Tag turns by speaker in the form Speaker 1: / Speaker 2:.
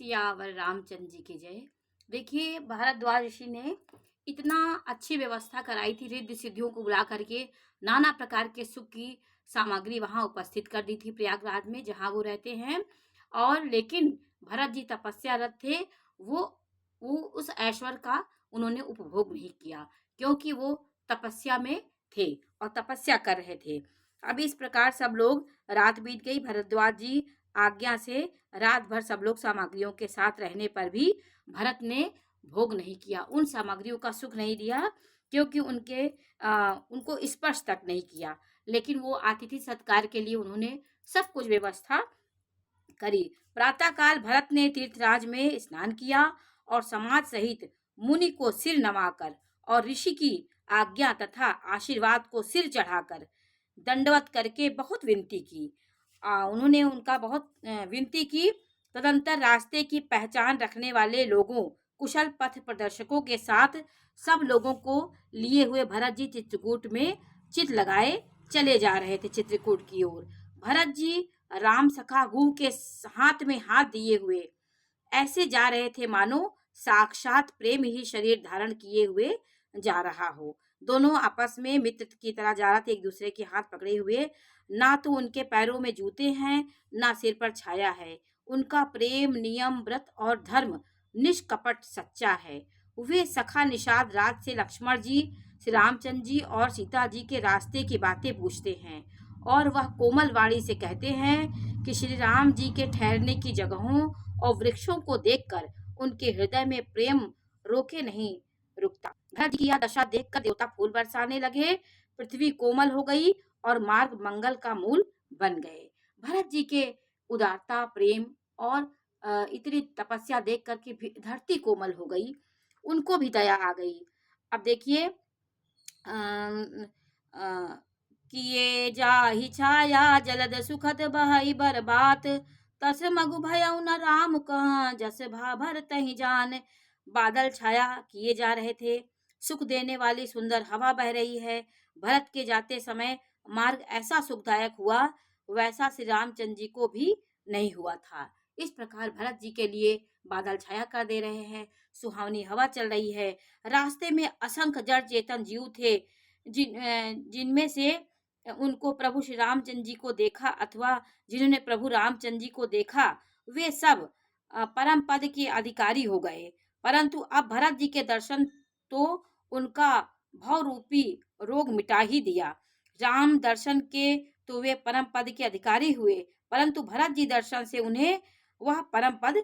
Speaker 1: सियावर रामचंद्र जी की जय। देखिए, भारद्वाज ऋषि ने इतना अच्छी व्यवस्था कराई थी, रिद्धि सिद्धियों को बुला करके नाना प्रकार के सुख की सामग्री वहां उपस्थित कर दी थी प्रयागराज में, जहां वो रहते हैं। और लेकिन भरत जी तपस्यारत थे। वो वो उस ऐश्वर्य का उन्होंने उपभोग नहीं किया, क्योंकि वो तपस्या में थे और तपस्या कर रहे थे। अब इस प्रकार सब लोग, रात बीत गई, भरद्वाज जी आज्ञा से रात भर सब लोग सामग्रियों के साथ रहने पर भी भरत ने भोग नहीं किया, उन सामग्रियों का सुख नहीं लिया, क्योंकि उनको स्पर्श तक नहीं किया। लेकिन वो अतिथि सत्कार के लिए उन्होंने सब कुछ व्यवस्था करी। प्रातःकाल भरत ने तीर्थराज में स्नान किया और समाज सहित मुनि को सिर नवाकर और ऋषि की आज्ञा तथा आशीर्वाद को सिर चढ़ाकर दंडवत करके बहुत विनती की। उन्होंने उनका बहुत विनती की। तदंतर रास्ते की पहचान रखने वाले लोगों, कुशल पथ प्रदर्शकों के साथ सब लोगों को लिए हुए भरत जी चित्रकूट में चित लगाए चले जा रहे थे, चित्रकूट की ओर। भरत जी राम सखा गुह के हाथ में हाथ दिए हुए ऐसे जा रहे थे मानो साक्षात प्रेम ही शरीर धारण किए हुए जा रहा हो। दोनों आपस में मित्र की तरह जा रहे थे, एक दूसरे के हाथ पकड़े हुए। ना तो उनके पैरों में जूते हैं, ना सिर पर छाया है। उनका प्रेम, नियम, व्रत और धर्म निष्कपट सच्चा है। वे सखा निषाद रात से लक्ष्मण जी, श्री रामचंद्र जी और सीता जी के रास्ते की बातें पूछते हैं, और वह कोमल वाणी से कहते हैं कि श्री राम जी के ठहरने की जगहों और वृक्षों को देखकर उनके हृदय में प्रेम रोके नहीं रुकता। भरत जी की यह दशा देखकर देवता फूल बरसाने लगे, पृथ्वी कोमल हो गई और मार्ग मंगल का मूल बन गए। भरत जी के उदारता, प्रेम और इतनी तपस्या देख करके भी धरती कोमल हो गई, उनको भी दया आ गई। अब देखिए, किए जाहि छाया जलद सुखद बहई बरबात, तस मगु भयउ न राम कहाँ जस भा भर तहि जान। बादल छाया किए जा रहे थे, सुख देने वाली सुंदर हवा बह रही है। भरत के जाते समय मार्ग ऐसा सुखदायक हुआ, वैसा श्री रामचंद्र जी को भी नहीं हुआ था। इस प्रकार भरत जी के लिए बादल छाया कर दे रहे हैं, सुहावनी हवा चल रही है। रास्ते में असंख्य जड़ चेतन जीव थे, जिनमें से उनको प्रभु श्री रामचंद्र जी को देखा, अथवा जिन्होंने प्रभु रामचंद्र जी को देखा, वे सब परम पद के अधिकारी हो गए। परंतु अब भरत जी के दर्शन तो उनका भव रूपी रोग मिटा ही दिया। राम दर्शन के तो वे परम पद के अधिकारी हुए, परंतु भरत जी दर्शन से उन्हें वह परम पद